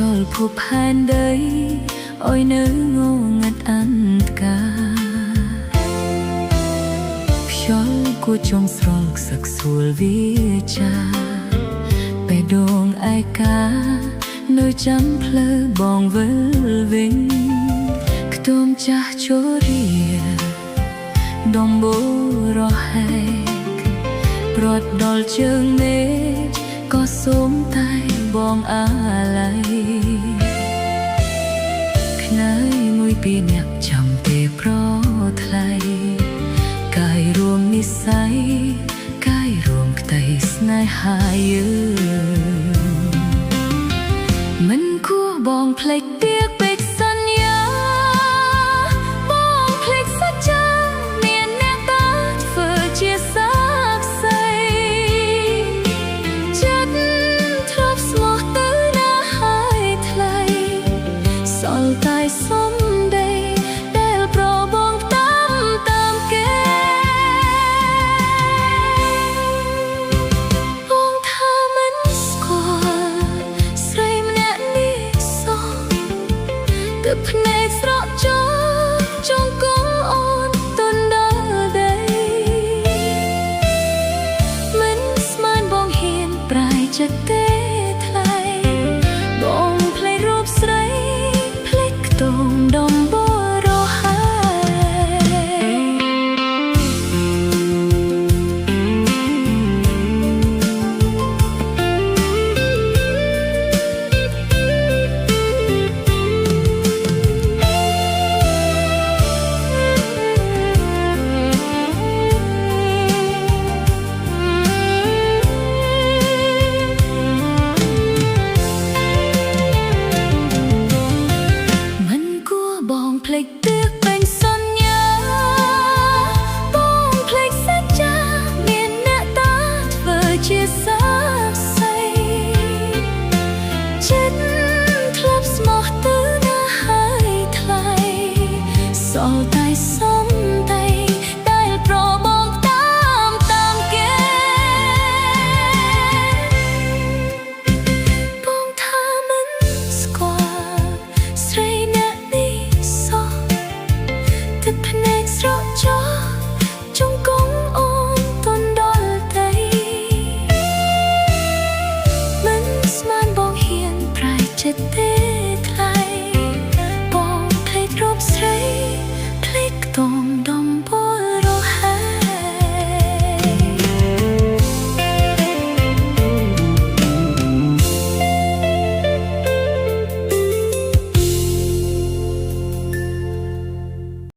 ចូលភពផែនដីអយនៅងងឹតអន្តការខ្យល់គួចងស្រលសឹកសួលវាចាបេះដូងឯកានៅចាំផ្លូវបងវិលវិញខ្ទមចាស់ជរាដំបូរហែកប្រត់ដល់ជើងមេឃក៏សូមតែបងអាឡ័យខ្នើយមួយពីអ្នកចាំទេប្រថ្លៃកាយរួមនិស្ស័យកាយរួមក្តីស្នេហាយើងមិនគួរបងភ្លេច